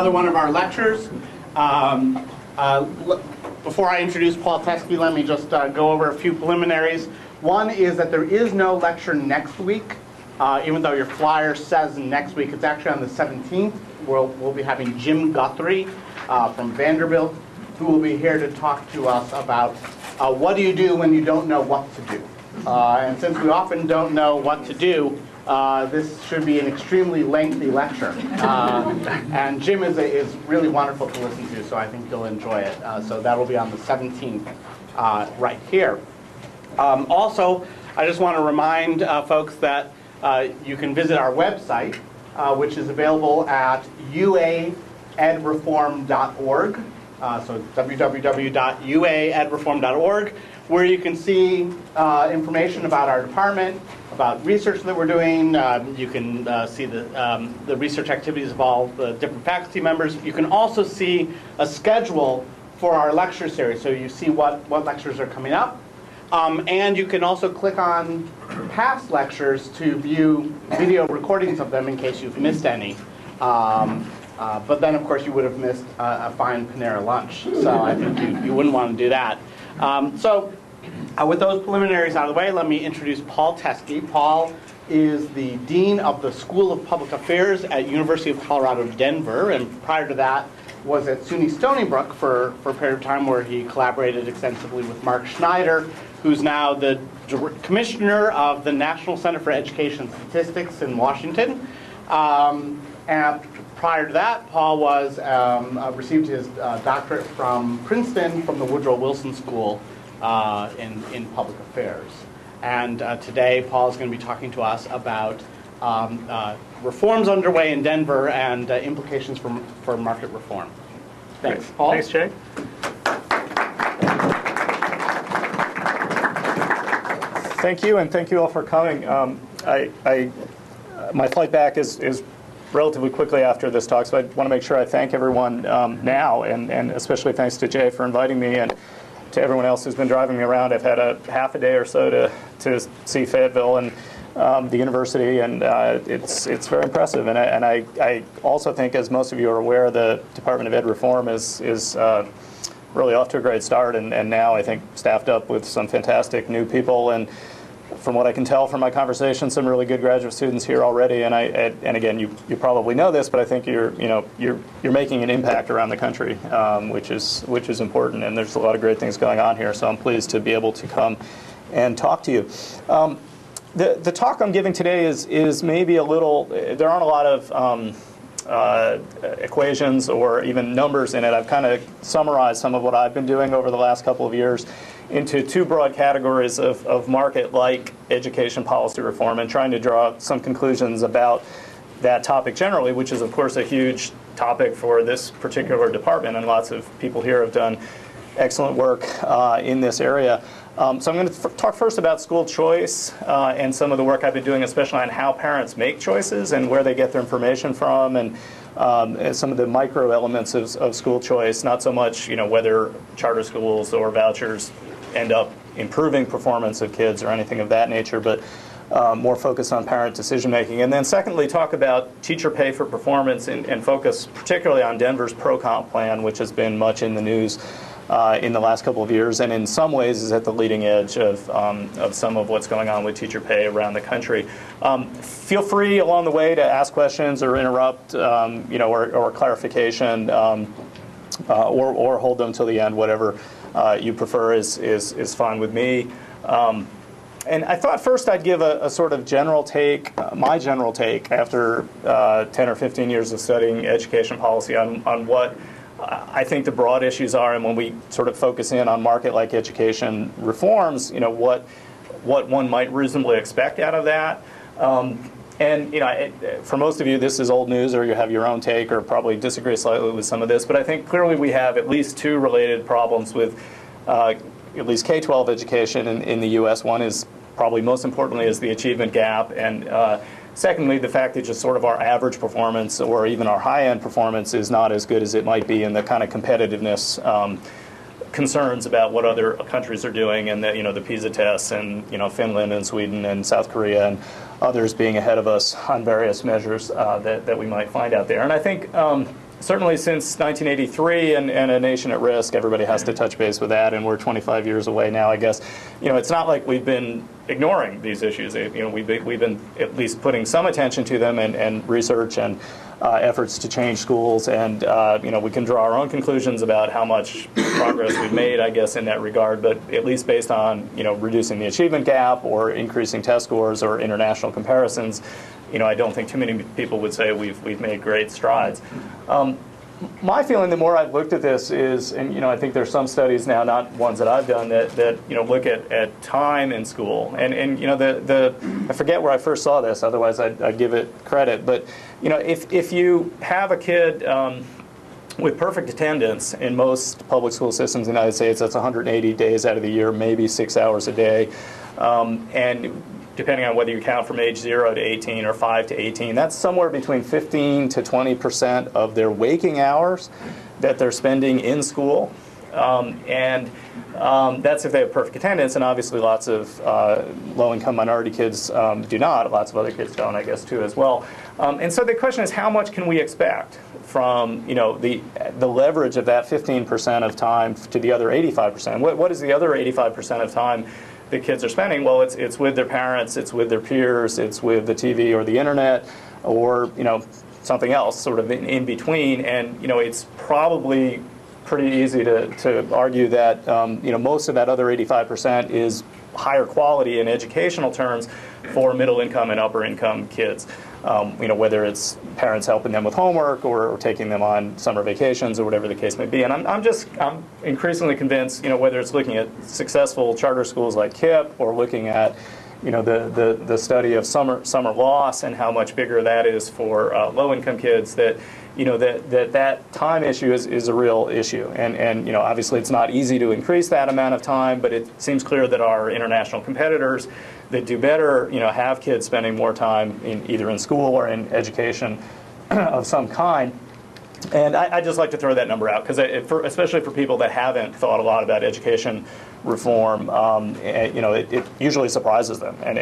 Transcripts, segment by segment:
another one of our lectures. Before I introduce Paul Teske, let me just go over a few preliminaries. One is that there is no lecture next week, even though your flyer says next week. It's actually on the 17th. We'll be having Jim Guthrie from Vanderbilt, who will be here to talk to us about what do you do when you don't know what to do. And since we often don't know what to do, this should be an extremely lengthy lecture. And Jim is really wonderful to listen to, so I think you'll enjoy it. So that'll be on the 17th right here. Also, I just want to remind folks that you can visit our website, which is available at uaedreform.org. So www.uaedreform.org, where you can see information about our department, about research that we're doing. You can see the research activities of all the different faculty members. You can also see a schedule for our lecture series, so you see what lectures are coming up. And you can also click on past lectures to view video recordings of them in case you've missed any. But then, of course, you would have missed a fine Panera lunch. So I think you wouldn't want to do that. With those preliminaries out of the way, let me introduce Paul Teske. Paul is the Dean of the School of Public Affairs at University of Colorado, Denver. And prior to that, was at SUNY Stony Brook for a period of time where he collaborated extensively with Mark Schneider, who's now the Commissioner of the National Center for Education Statistics in Washington. And prior to that, Paul received his doctorate from Princeton from the Woodrow Wilson School in Public Affairs. And today, Paul is going to be talking to us about reforms underway in Denver and implications for market reform. Thanks, Paul. Thanks, Jay. Thank you, and thank you all for coming. My flight back is relatively quickly after this talk, so I want to make sure I thank everyone now, and especially thanks to Jay for inviting me, and to everyone else who's been driving me around. I've had a half a day or so to see Fayetteville and the university, and it's very impressive. And I also think, as most of you are aware, the Department of Ed Reform is really off to a great start, and now I think staffed up with some fantastic new people, and from what I can tell from my conversation, some really good graduate students here already. And again, you probably know this, but I think you're making an impact around the country, which is important. And there's a lot of great things going on here. So I'm pleased to be able to come and talk to you. The talk I'm giving today is maybe a little. There aren't a lot of equations or even numbers in it. I've kind of summarized some of what I've been doing over the last couple of years into two broad categories of market, like education policy reform, and trying to draw some conclusions about that topic generally, which is, of course, a huge topic for this particular department, and lots of people here have done excellent work in this area. So I'm going to talk first about school choice and some of the work I've been doing, especially on how parents make choices and where they get their information from, and some of the micro elements of school choice. Not so much, whether charter schools or vouchers end up improving performance of kids or anything of that nature, but more focused on parent decision making. And then secondly, talk about teacher pay for performance and focus particularly on Denver's pro-comp plan, which has been much in the news in the last couple of years, and in some ways is at the leading edge of some of what's going on with teacher pay around the country. Feel free along the way to ask questions or interrupt, or clarification, or hold them till the end, whatever you prefer is fine with me. And I thought first I'd give a sort of general take, my general take after 10 or 15 years of studying education policy on what I think the broad issues are, and when we sort of focus in on market-like education reforms, what one might reasonably expect out of that. And for most of you, this is old news, or you have your own take, or probably disagree slightly with some of this. But I think clearly we have at least two related problems with at least K-12 education in the U.S. One is probably most importantly is the achievement gap, and secondly, the fact that just sort of our average performance or even our high-end performance is not as good as it might be, in the kind of competitiveness concerns about what other countries are doing, and the PISA tests, and Finland and Sweden and South Korea and others being ahead of us on various measures that we might find out there. And I think certainly since 1983 and A Nation at Risk, everybody has to touch base with that, and we're 25 years away now, I guess. It's not like we've been ignoring these issues. We've been at least putting some attention to them and research and efforts to change schools, and we can draw our own conclusions about how much progress we've made, I guess, in that regard, but at least based on reducing the achievement gap or increasing test scores or international comparisons, I don't think too many people would say we've made great strides. My feeling, the more I've looked at this, is, and I think there's some studies now, not ones that I've done, that look at time in school, and I forget where I first saw this. Otherwise, I'd give it credit. But if you have a kid with perfect attendance in most public school systems in the United States, that's 180 days out of the year, maybe 6 hours a day, and depending on whether you count from age 0 to 18 or 5 to 18, that's somewhere between 15 to 20% of their waking hours that they're spending in school. That's if they have perfect attendance, and obviously lots of low-income minority kids do not. Lots of other kids don't, I guess, too, as well. And so the question is, how much can we expect from the leverage of that 15% of time to the other 85%? What is the other 85% of time the kids are spending? Well, it's with their parents, it's with their peers, it's with the TV or the internet, or something else sort of in between. And it's probably pretty easy to argue that most of that other 85% is higher quality in educational terms for middle income and upper income kids. Whether it's parents helping them with homework or taking them on summer vacations or whatever the case may be. And I'm increasingly convinced, whether it's looking at successful charter schools like KIPP or looking at, the study of summer loss and how much bigger that is for low-income kids, that that time issue is a real issue. And obviously it's not easy to increase that amount of time, but it seems clear that our international competitors that do better, have kids spending more time either in school or in education of some kind. And I just like to throw that number out because, especially for people that haven't thought a lot about education reform, it usually surprises them, and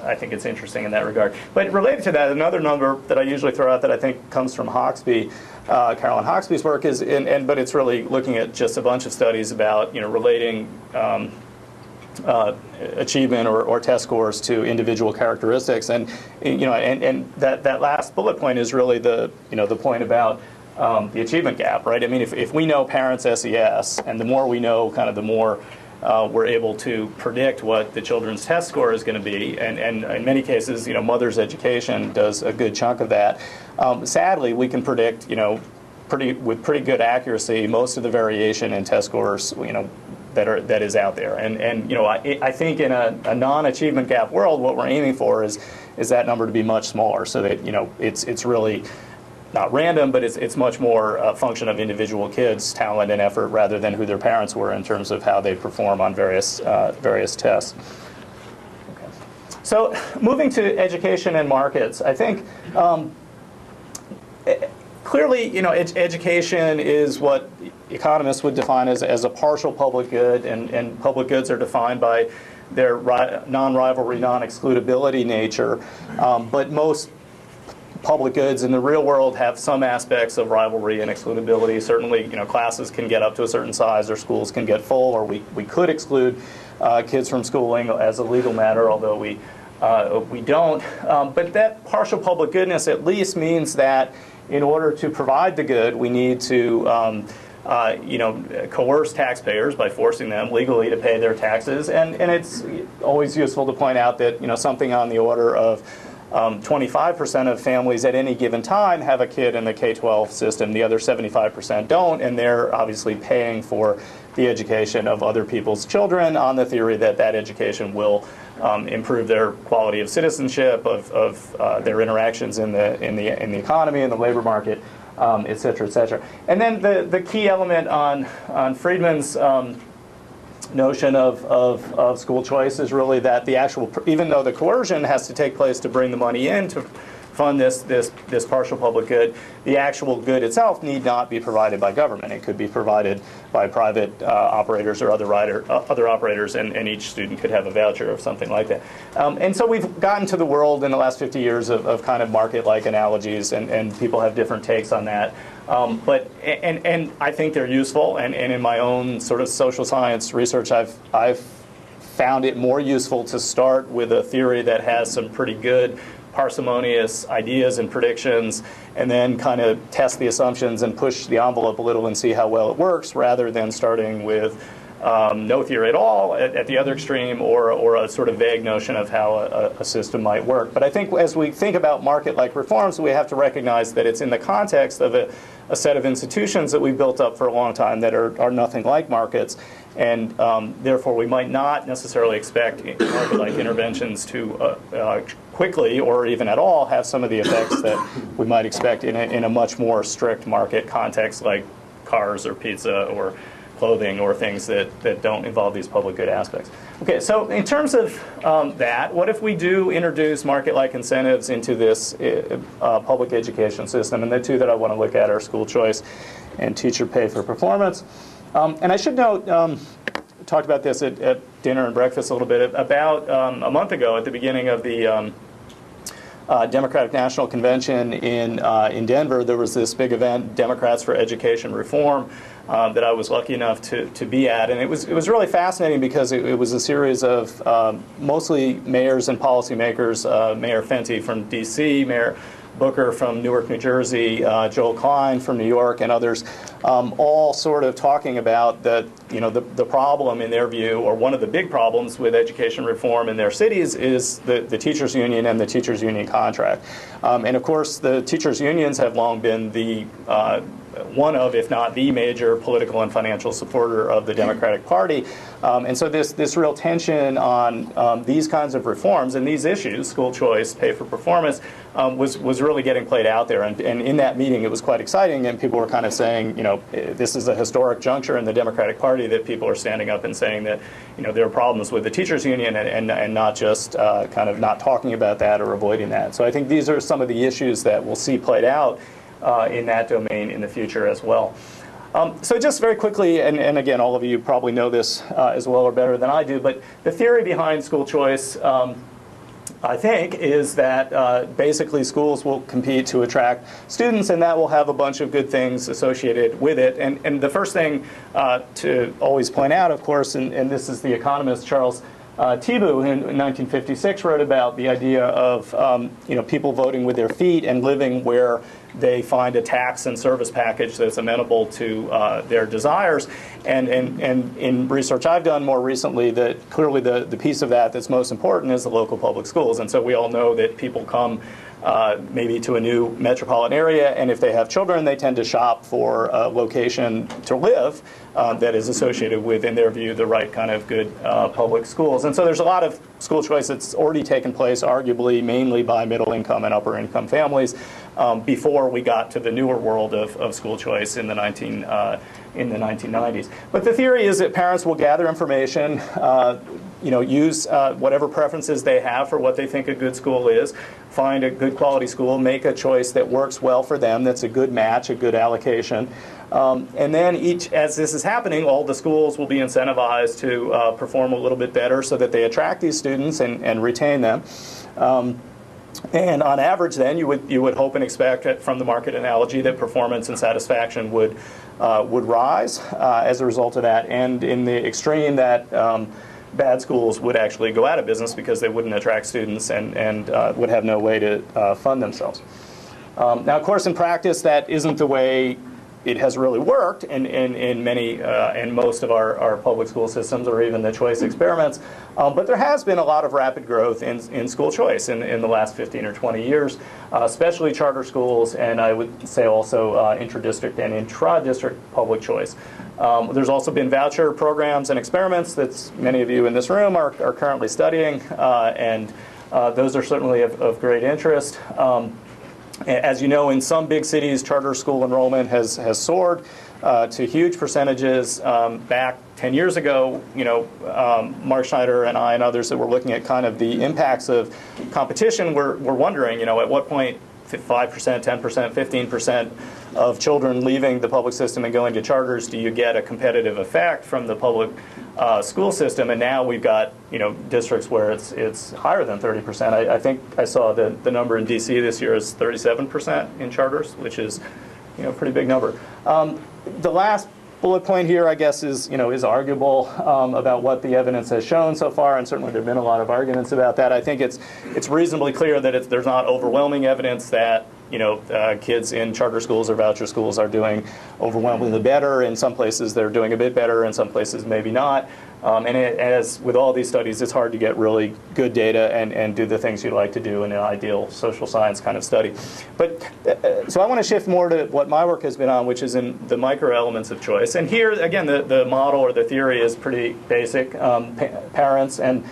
I think it's interesting in that regard. But related to that, another number that I usually throw out that I think comes from Hawksby, Carolyn Hawksby's work, is but it's really looking at just a bunch of studies about relating achievement or test scores to individual characteristics, and that last bullet point is really the point about the achievement gap, right? I mean, if we know parents' SES, and the more we know, kind of the more we're able to predict what the children's test score is going to be, and in many cases, mother's education does a good chunk of that. Sadly, we can predict, with pretty good accuracy, most of the variation in test scores, that is out there. And I think in a non-achievement gap world, what we're aiming for is that number to be much smaller, so that it's really not random, but it's much more a function of individual kids' talent and effort rather than who their parents were in terms of how they perform on various tests. Okay. So moving to education and markets, I think clearly, education is what economists would define as a partial public good, and public goods are defined by their non-rivalry, non-excludability nature. But most public goods in the real world have some aspects of rivalry and excludability. Certainly, classes can get up to a certain size, or schools can get full, or we could exclude kids from schooling as a legal matter, although we don't. But that partial public goodness at least means that in order to provide the good, we need to coerce taxpayers by forcing them legally to pay their taxes. And it's always useful to point out that something on the order of 25% of families at any given time have a kid in the K-12 system. The other 75% don't, and they're obviously paying for the education of other people's children on the theory that that education will improve their quality of citizenship, of their interactions in the economy, in the labor market, et cetera, et cetera. And then the key element on Friedman's notion of school choice is really that the actual, even though the coercion has to take place to bring the money in to fund this partial public good, the actual good itself need not be provided by government. It could be provided by private operators or other operators, and each student could have a voucher or something like that. And so we've gotten to the world in the last 50 years of kind of market-like analogies, and people have different takes on that. But I think they're useful, and in my own sort of social science research, I've found it more useful to start with a theory that has some pretty good parsimonious ideas and predictions, and then kind of test the assumptions and push the envelope a little and see how well it works, rather than starting with no theory at all at the other extreme, or a sort of vague notion of how a system might work. But I think as we think about market-like reforms, we have to recognize that it's in the context of a set of institutions that we've built up for a long time that are nothing like markets, and therefore we might not necessarily expect market-like interventions to quickly or even at all have some of the effects that we might expect in a much more strict market context, like cars or pizza or clothing or things that don't involve these public good aspects. Okay, so in terms of that, what if we do introduce market-like incentives into this public education system? And the two that I want to look at are school choice and teacher pay for performance. And I should note, talked about this at dinner and breakfast a little bit, about a month ago at the beginning of the Democratic National Convention in Denver. There was this big event, Democrats for Education Reform, that I was lucky enough to be at, and it was really fascinating because it was a series of mostly mayors and policymakers, Mayor Fenty from D.C., Mayor Booker from Newark, New Jersey, Joel Klein from New York, and others, all sort of talking about the problem in their view, or one of the big problems with education reform in their cities, is the teachers union and the teachers union contract. And of course, the teachers unions have long been the one of, if not the major political and financial supporter of the Democratic Party. And so this real tension on these kinds of reforms and these issues, school choice, pay for performance, was really getting played out there. And in that meeting, it was quite exciting, and people were kind of saying, this is a historic juncture in the Democratic Party, that people are standing up and saying that, there are problems with the teachers union, and not just kind of not talking about that or avoiding that. So I think these are some of the issues that we'll see played out in that domain in the future as well. So just very quickly, and again, all of you probably know this as well or better than I do, but the theory behind school choice, I think, is that basically schools will compete to attract students, and that will have a bunch of good things associated with it. And the first thing to always point out, of course, and this is the economist Charles Thibault, who in 1956 wrote about the idea of people voting with their feet and living where they find a tax and service package that's amenable to their desires. And in research I've done more recently, that clearly the piece of that that's most important is the local public schools. And so we all know that people come maybe to a new metropolitan area, and if they have children, they tend to shop for a location to live that is associated with, in their view, the right kind of good public schools. And so there's a lot of school choice that's already taken place, arguably mainly by middle income and upper income families, before we got to the newer world of school choice in the 1990s. But the theory is that parents will gather information, use whatever preferences they have for what they think a good school is, find a good quality school, make a choice that works well for them, that's a good match, a good allocation. And then as this is happening, all the schools will be incentivized to perform a little bit better so that they attract these students and retain them. And on average, then, you would hope and expect from the market analogy that performance and satisfaction would rise as a result of that. And in the extreme, that bad schools would actually go out of business because they wouldn't attract students and would have no way to fund themselves. Now, of course, in practice, that isn't the way it has really worked in many and most of our public school systems, or even the choice experiments. But there has been a lot of rapid growth in school choice in the last 15 or 20 years, especially charter schools, and I would say also inter-district and intra-district public choice. There's also been voucher programs and experiments that many of you in this room are currently studying, and those are certainly of great interest. As you know, in some big cities, charter school enrollment has soared to huge percentages. Back 10 years ago, Mark Schneider and I and others that were looking at kind of the impacts of competition were wondering, at what point 5%, 10%, 15% of children leaving the public system and going to charters, do you get a competitive effect from the public school system? And now we've got districts where it's higher than 30%. I think I saw the number in DC this year is 37% in charters, which is a pretty big number. The last bullet point here, I guess, is arguable about what the evidence has shown so far, and certainly there have been a lot of arguments about that. I think it's reasonably clear that there's not overwhelming evidence that kids in charter schools or voucher schools are doing overwhelmingly better. In some places they're doing a bit better, in some places maybe not. As with all these studies, it's hard to get really good data and do the things you'd like to do in an ideal social science kind of study. But so I want to shift more to what my work has been on, which is in the micro elements of choice. And here, again, the model or the theory is pretty basic. Parents and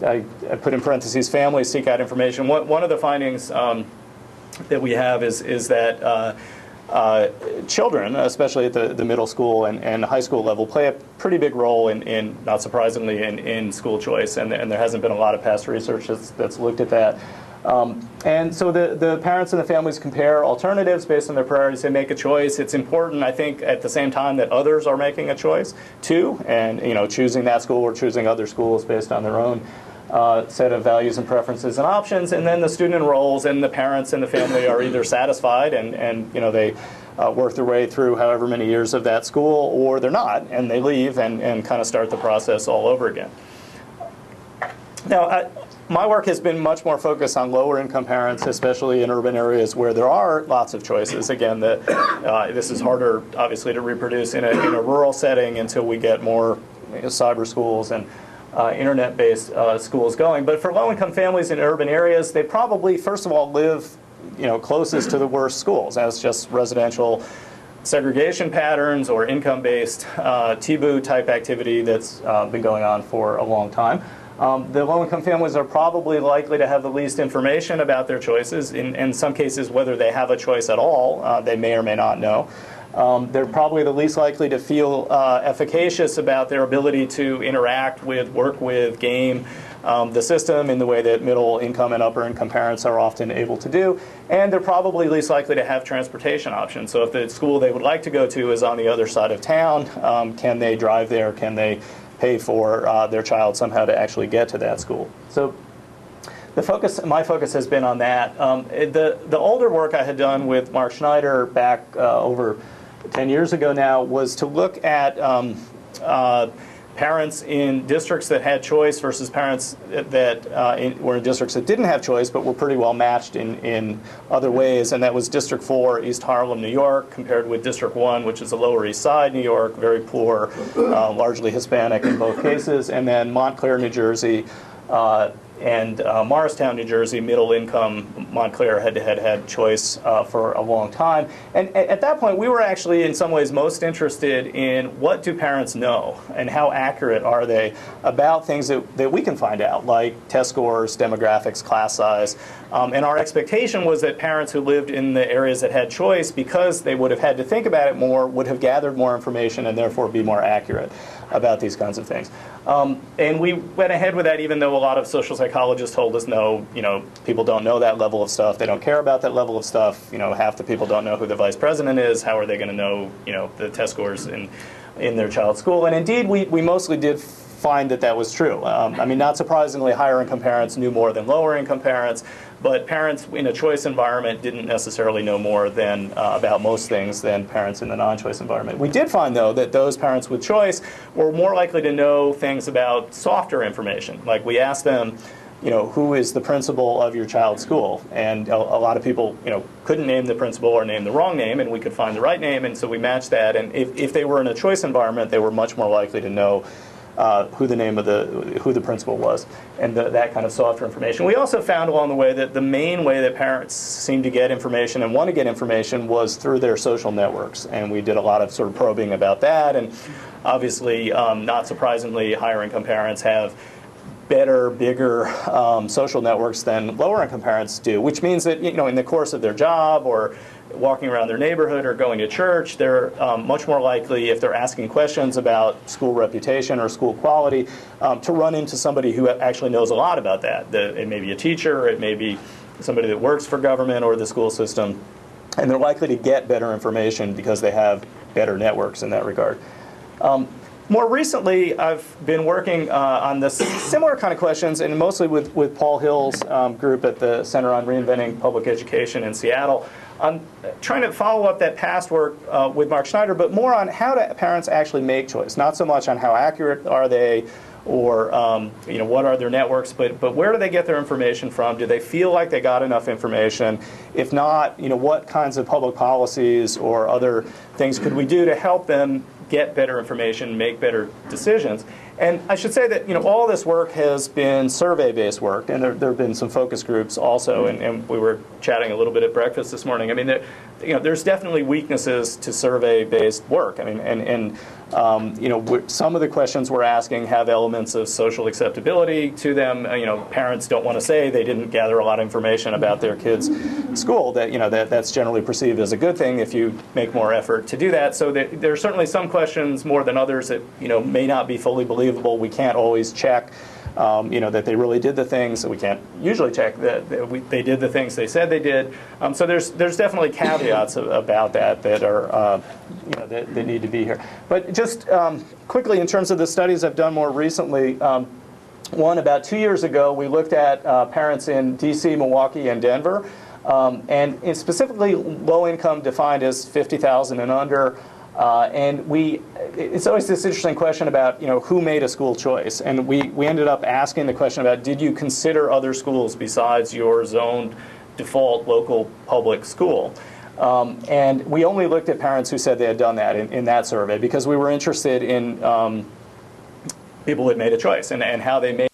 I put in parentheses, families seek out information. One of the findings that we have is that children, especially at the middle school and high school level, play a pretty big role in not surprisingly, in school choice, and there hasn't been a lot of past research that's looked at that. And so the parents and the families compare alternatives based on their priorities. They make a choice. It's important, I think, at the same time that others are making a choice too, and choosing that school or choosing other schools based on their own set of values and preferences and options. And then the student enrolls, and the parents and the family are either satisfied and they work their way through however many years of that school, or they're not, and they leave and kind of start the process all over again. Now, my work has been much more focused on lower income parents, especially in urban areas where there are lots of choices. Again, this is harder, obviously, to reproduce in a rural setting until we get more cyber schools and internet-based schools going. But for low-income families in urban areas, they probably, first of all, live closest to the worst schools, as just residential segregation patterns or income-based TBU type activity that's been going on for a long time. The low-income families are probably likely to have the least information about their choices. In some cases, whether they have a choice at all, they may or may not know. They're probably the least likely to feel efficacious about their ability to interact with, work with, game the system in the way that middle income and upper income parents are often able to do. And they're probably least likely to have transportation options. So if the school they would like to go to is on the other side of town, can they drive there? Can they pay for their child somehow to actually get to that school? So my focus has been on that. The older work I had done with Mark Schneider back over 10 years ago now was to look at parents in districts that had choice versus parents that were in districts that didn't have choice but were pretty well matched in other ways. And that was District 4, East Harlem, New York, compared with District 1, which is the Lower East Side, New York, very poor, largely Hispanic in both cases, and then Montclair, New Jersey, and Morristown, New Jersey, middle income. Montclair had choice for a long time. And at that point, we were actually in some ways most interested in what do parents know and how accurate are they about things that we can find out, like test scores, demographics, class size. And our expectation was that parents who lived in the areas that had choice, because they would have had to think about it more, would have gathered more information and therefore be more accurate about these kinds of things. And we went ahead with that, even though a lot of social psychologists told us, no, people don't know that level of stuff. They don't care about that level of stuff. Half the people don't know who the vice president is. How are they going to know, the test scores in their child's school? And indeed, we mostly did find that was true. I mean, not surprisingly, higher income parents knew more than lower income parents, but parents in a choice environment didn't necessarily know more than about most things than parents in the non-choice environment. We did find, though, that those parents with choice were more likely to know things about softer information. Like we asked them, who is the principal of your child's school? And a lot of people, couldn't name the principal or name the wrong name, and we could find the right name, and so we matched that. And if they were in a choice environment, they were much more likely to know who the principal was, and that kind of softer information. We also found along the way that the main way that parents seem to get information and want to get information was through their social networks, and we did a lot of sort of probing about that. And obviously, not surprisingly, higher income parents have better, bigger social networks than lower income parents do, which means that in the course of their job or walking around their neighborhood or going to church, they're much more likely, if they're asking questions about school reputation or school quality, to run into somebody who actually knows a lot about that. It may be a teacher, it may be somebody that works for government or the school system, and they're likely to get better information because they have better networks in that regard. More recently, I've been working on this similar kind of questions, and mostly with Paul Hill's group at the Center on Reinventing Public Education in Seattle. I'm trying to follow up that past work with Mark Schneider, but more on how do parents actually make choice, not so much on how accurate are they or what are their networks, but where do they get their information from? Do they feel like they got enough information? If not, what kinds of public policies or other things could we do to help them get better information, make better decisions? And I should say that all this work has been survey-based work, and there have been some focus groups also, and we were chatting a little bit at breakfast this morning. I mean, there's definitely weaknesses to survey-based work. I mean, some of the questions we're asking have elements of social acceptability to them. Parents don't want to say they didn't gather a lot of information about their kids' school. That's generally perceived as a good thing if you make more effort to do that. So there are certainly some questions more than others that may not be fully believable. We can't always check that they really did the things. We can't usually check that they did the things they said they did. So there's definitely caveats about that are that need to be here. But just quickly, in terms of the studies I've done more recently, one about 2 years ago, we looked at parents in D.C., Milwaukee, and Denver, and specifically low income defined as 50,000 and under. It's always this interesting question about who made a school choice, and we ended up asking the question about, did you consider other schools besides your zoned default local public school? And we only looked at parents who said they had done that in that survey because we were interested in people who had made a choice and how they made